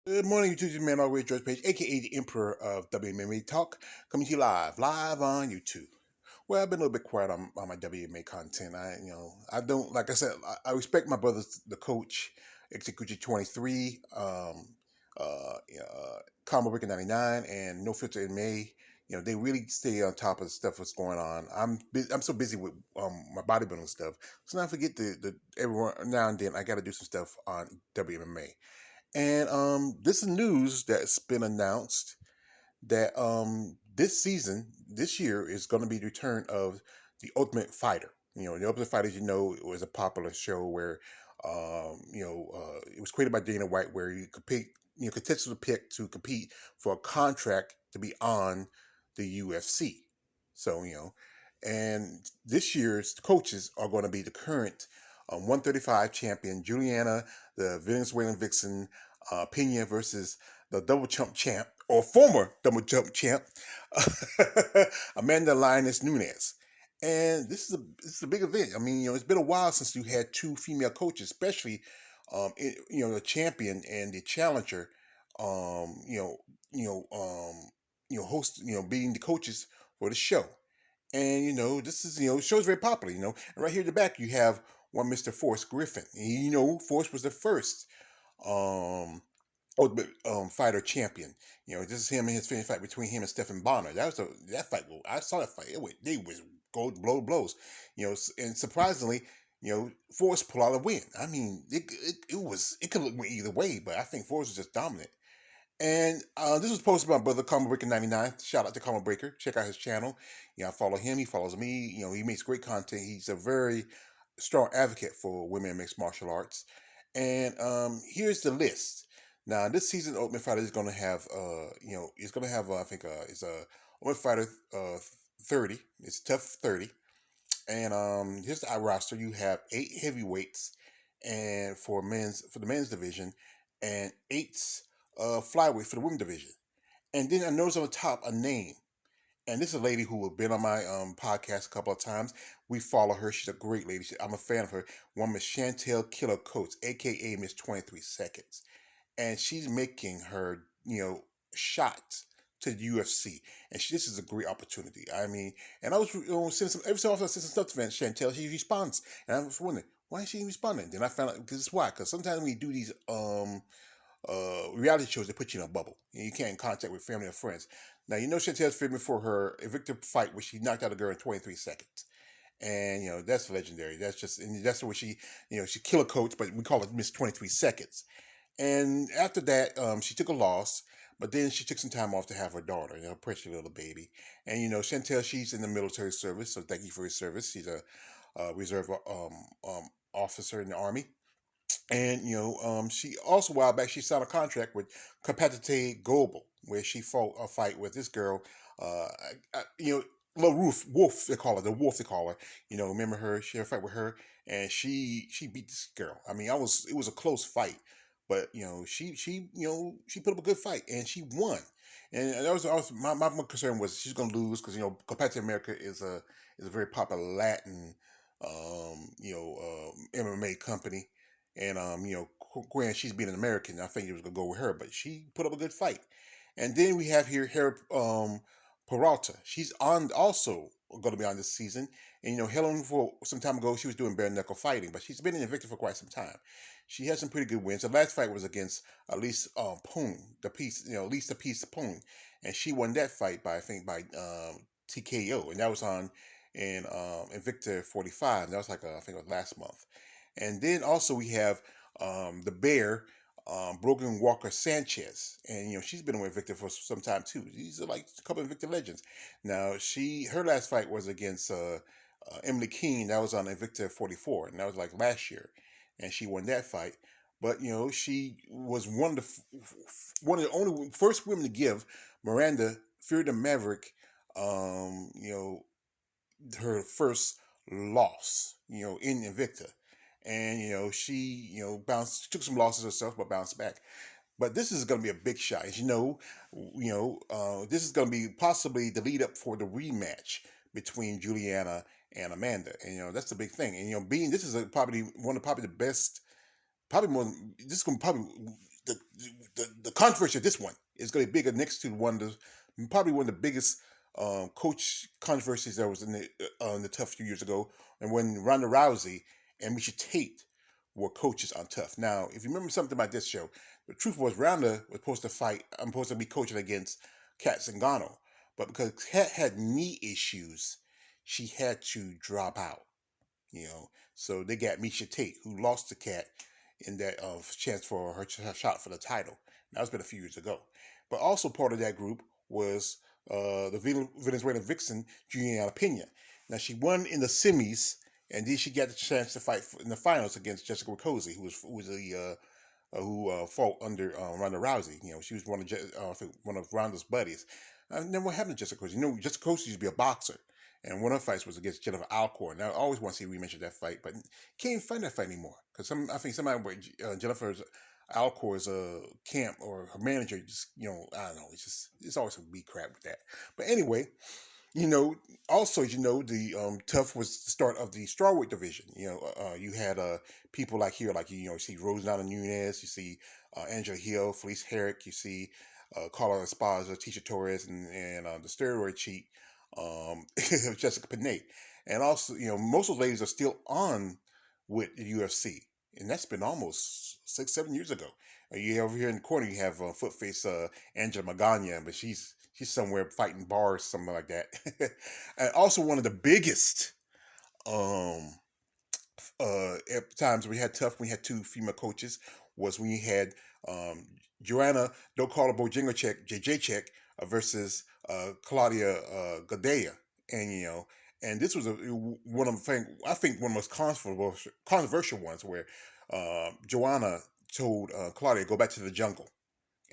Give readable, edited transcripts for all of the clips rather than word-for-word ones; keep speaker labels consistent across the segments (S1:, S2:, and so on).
S1: Good morning, YouTube man. Always George Page, aka the Emperor of WMA Talk, coming to you live on YouTube. Well, I've been a little bit quiet on my WMA content. I don't like I said. I respect my brother's the coach, Execution 23, Combo Breaker 99, and No Filter in May. They really stay on top of the stuff that's going on. I'm so busy with my bodybuilding stuff, so now I forget the every now and then I got to do some stuff on WMA. And this is news that's been announced that this season, this year, is going to be the return of the Ultimate Fighter. The Ultimate Fighter, it was a popular show where, it was created by Dana White, where you compete, contestants would pick to compete for a contract to be on the UFC. So, and this year's coaches are going to be the current 135 champion Juliana, the Venezuelan vixen, Pena versus the double jump champ or former double jump champ, Amanda Lioness Nunes. And this is a big event. I mean, it's been a while since you had two female coaches, especially, the champion and the challenger, um, you know, host, being the coaches for the show. And this is the show's very popular. And right here in the back you have one Mr. Forrest Griffin. And, Forrest was the first um ultimate fighter champion. This is him and his finished fight between him and Stephen Bonner. That fight. I saw that fight. They was gold blows. And surprisingly, Forrest pulled out a win. I mean, it could have went either way, but I think Forrest was just dominant. And this was posted by my brother Common Breaker 99. Shout out to Common Breaker. Check out his channel. I follow him. He follows me. He makes great content. He's a very strong advocate for women in mixed martial arts. And here's the list. Now, this season, Ultimate Fighter is going to have, it's going to have, I think, it's a Ultimate Fighter 30. It's TUF 30. And here's the roster. You have 8 heavyweights, and for the men's division, and 8 flyweight for the women's division. And then I noticed on the top a name, and this is a lady who has been on my podcast a couple of times. We follow her. She's a great lady. I'm a fan of her. One Miss Chantel Killa Coates, aka Miss 23 Seconds, and she's making her shot to the UFC, and this is a great opportunity. I mean, and I was sending some every so often I send some stuff to Chantel. She responds, and I was wondering why is she responding. Then I found out because it's why. Because sometimes when you do these reality shows, they put you in a bubble. You can't in contact with family or friends. Now Chantel's filming for her Invicta fight where she knocked out a girl in 23 seconds. And that's legendary. That's where she killed a coach, but we call it Miss 23 Seconds. And after that, she took a loss, but then she took some time off to have her daughter, precious little baby. And Chantel, she's in the military service, so thank you for your service. She's a reserve officer in the army. And she also a while back she signed a contract with Competitive Global, where she fought a fight with this girl, uh, Little Wolf they call her, the Wolf they call her. Remember her? She had a fight with her, and she beat this girl. I mean, it was a close fight, but she put up a good fight and she won. And that was also my concern was she's gonna lose because Competitive America is a very popular Latin MMA company, and granted, she's being an American. I think it was gonna go with her, but she put up a good fight. And then we have here Peralta. She's on also going to be on this season. And Helen for some time ago she was doing bare knuckle fighting, but she's been in Invicta for quite some time. She had some pretty good wins. The last fight was against Elise Poon, Lisa Peace Poon, and she won that fight by I think by TKO, and that was on in Invicta 45. And that was like I think it was last month. And then also we have the Bear, Brogan Walker Sanchez, and she's been with Victor for some time too. These are like a couple of Victor legends. Now her last fight was against Emily Keene. That was on Invicta 44, and that was like last year, and she won that fight. But she was one of the only first women to give Miranda Fear the Maverick, her first loss, in Invicta. And she bounced, took some losses herself, but bounced back. But this is going to be a big shot, as this is going to be possibly the lead up for the rematch between Juliana and Amanda, and that's the big thing. And being this is probably one of probably the best, probably more. This is going to probably the controversy of this one is going to be bigger next to probably one of the biggest coach controversies that was in the Tough few years ago, and when Ronda Rousey and Misha Tate were coaches on Tough. Now, if you remember something about this show, the truth was Ronda was supposed to fight. I'm supposed to be coaching against Kat Zingano, but because Kat had knee issues, she had to drop out. You know, so they got Misha Tate, who lost to Kat in that chance for her shot for the title. That was been a few years ago. But also part of that group was the Venezuelan vixen Juliana Pena. Now she won in the semis, and then she got the chance to fight in the finals against Jessica Rakoczy, who fought under Ronda Rousey. You know, she was one of Ronda's buddies. And then what happened to Jessica Rakoczy? You know, Jessica Rakoczy used to be a boxer, and one of her fights was against Jennifer Alcorn. Now I always want to see a rematch of that fight, but can't even find that fight anymore because I think somebody with Jennifer's Alcor's camp or her manager just, you know, I don't know. It's always some beat crap with that. But anyway, you know, also, you know, the Tough was the start of the strawweight division. You know, you had people like here, like, you know, you see Rosana Nunez, you see Angela Hill, Felice Herrick, you see Carla Esparza, Tisha Torres, and the steroid cheat, Jessica Panay. And also, you know, most of those ladies are still on with the UFC. And that's been almost 6, 7 years ago. You over here in the corner, you have footface Angela Magana, but she's somewhere fighting bars, something like that. And also one of the biggest um, at times we had Tough, we had two female coaches, was when you had um, Joanna Don't Call Her Bojangles JJ versus Claudia Gadelha, and you know, and this was one of the I think one of the most controversial ones where Joanna told Claudia go back to the jungle.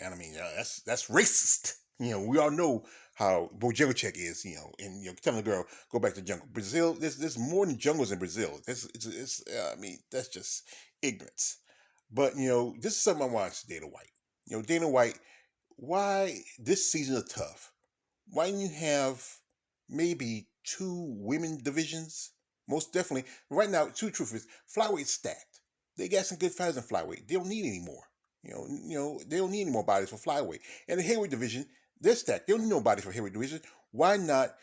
S1: And I mean, that's racist. You know, we all know how Bojangles is. You know, and you know, telling the girl go back to the jungle. Brazil, there's more than jungles in Brazil. It's I mean, that's just ignorance. But you know, this is something I watched Dana White. You know, Dana White, why this season of Tough? Why didn't you have maybe two women divisions? Most definitely. Right now, two truth is flyweight's stacked. They got some good fighters in flyweight. They don't need any more. They don't need any more bodies for flyweight. And the heavyweight division, they're stacked. They don't need no bodies for heavyweight division. Why not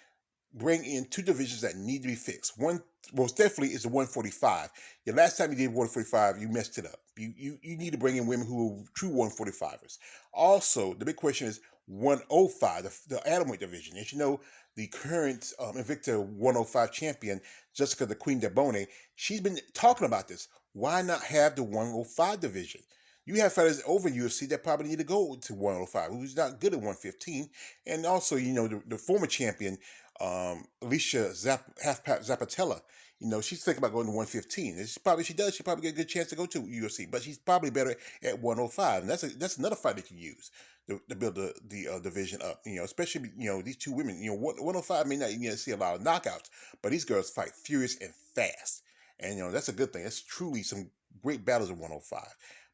S1: bring in two divisions that need to be fixed? One most definitely is the 145. The last time you did 145, you messed it up. You need to bring in women who are true 145ers. Also, the big question is 105, the atomweight division. As you know, the current Invicta 105 champion, Jessica the Queen Debone, she's been talking about this. Why not have the 105 division? You have fighters over UFC that probably need to go to 105, who's not good at 115. And also, you know, the former champion, Alicia Zapatella, you know, she's thinking about going to 115. She probably get a good chance to go to UFC, but she's probably better at 105. And that's another fight they can use to build the division up. You know, especially, you know, these two women. You know, 105 may not see a lot of knockouts, but these girls fight furious and fast. And you know, that's a good thing. That's truly some great battles at 105.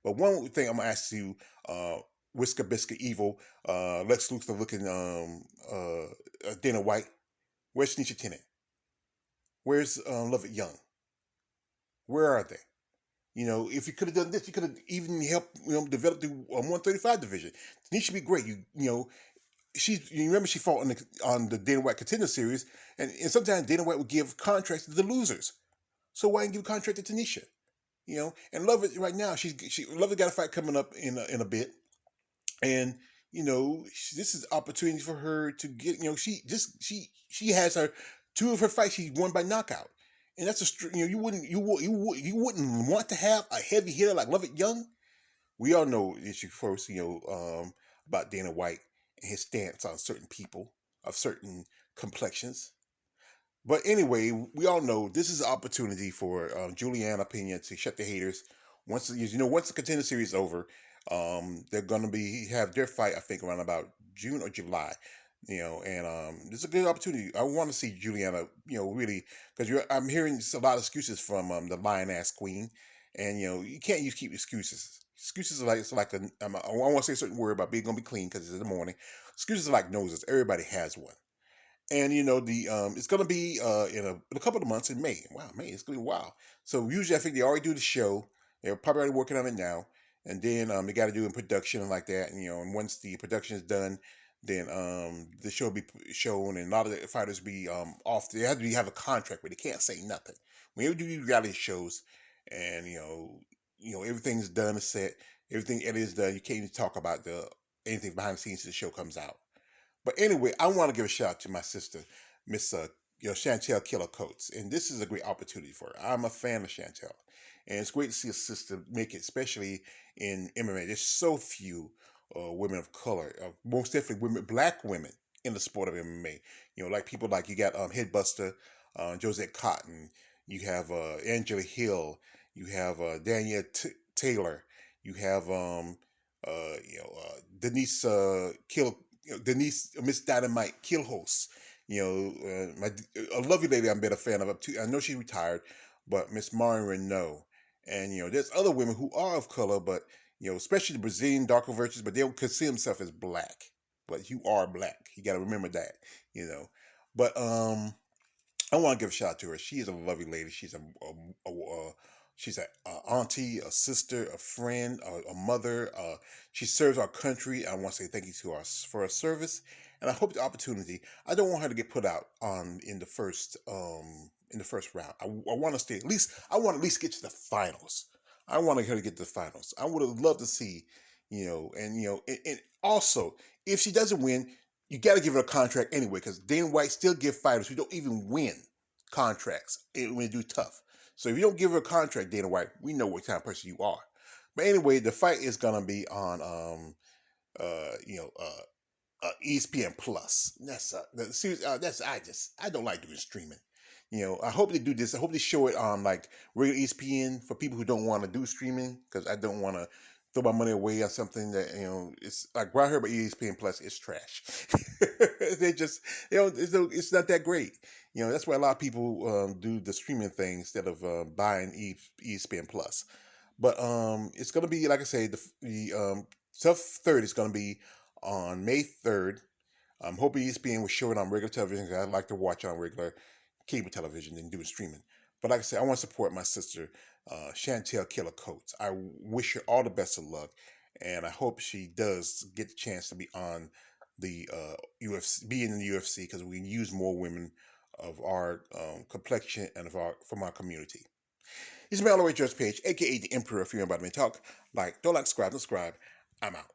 S1: But one thing I'm gonna ask you, Whisker Biscuit Evil, Lex Luthor looking, Dana White, where's Tanisha Tennant? Where's Love It Young? Where are they? You know, if you could have done this, you could have even helped, you know, develop the 135 division. Tanisha would be great. You know, you remember she fought on the Dana White Contender Series, and sometimes Dana White would give contracts to the losers. So why didn't give a contract to Tanisha? You know, and Love It right now, Love It got a fight coming up in a bit, and you know, this is opportunity for her to get, you know, she has her two of her fights she won by knockout, and that's you know, you wouldn't want to have a heavy hitter like Love It Young. We all know issue first, you know, about Dana White and his stance on certain people of certain complexions. But anyway, we all know this is an opportunity for Juliana Pena to shut the haters. Once the Contender Series is over, they're gonna have their fight. I think around about June or July. You know, and this is a good opportunity. I want to see Juliana. You know, really, because I'm hearing a lot of excuses from the Lion Ass Queen, and you know, you can't keep excuses. Excuses are like I want to say a certain word about being gonna be clean because it's in the morning. Excuses are like noses. Everybody has one. And you know it's gonna be in a couple of months in May. Wow, May, it's gonna be wild. So usually I think they already do the show. They're probably already working on it now. and then they got to do in production and like that. And and once the production is done, then the show will be shown, and a lot of the fighters be off. They have to have a contract, but they can't say nothing. When you do these reality shows, and everything's done, is set, everything it is done. You can't even talk about the anything behind the scenes till the show comes out. But anyway, I want to give a shout out to my sister, Miss Chantel Killer Coates, and this is a great opportunity for her. I'm a fan of Chantel, and it's great to see a sister make it, especially in MMA. There's so few women of color, most definitely black women in the sport of MMA. Like people like you got Headbuster, Josette Cotton, you have Angela Hill, you have Danielle Taylor, you have Denise Kill Denise Miss Dynamite Killhouse. A lovely lady I'm been a fan of. Too. I know she retired, but Miss Maureen Renault. And there's other women who are of color, but especially the Brazilian darker virtues, but they don't consider themselves as black. But you are black. You got to remember that. You know. But I want to give a shout out to her. She is a lovely lady. She's a auntie, a sister, a friend, a mother. She serves our country. I want to say thank you to her for her service, and I hope the opportunity. I don't want her to get put out on in the first round. I want to stay at least. I want to at least get to the finals. I want her to get to the finals. I would have loved to see, and also if she doesn't win, you got to give her a contract anyway, because Dana White still give fighters who don't even win contracts when they do tough. So if you don't give her a contract, Dana White, we know what kind of person you are. But anyway, the fight is gonna be on uh you know uh, ESPN Plus. The series. I don't like doing streaming. I hope they do this. I hope they show it on like regular ESPN for people who don't want to do streaming, because I don't want to throw my money away on something that it's like what I heard about ESPN Plus is trash. They just it's not that great. That's why a lot of people do the streaming thing instead of buying ESPN Plus. But it's gonna be like I say the Tough Third is gonna be on May 3rd. I'm hoping ESPN will show it on regular television, because I like to watch on regular cable television and doing streaming. But like I said, I want to support my sister, Chantel Killer Coates. I wish her all the best of luck, and I hope she does get the chance to be on the UFC, be in the UFC, because we use more women of our complexion and from our community. It's my All the Way Judge Page, aka the Emperor of Female Bottom Talk. Don't like, subscribe. I'm out.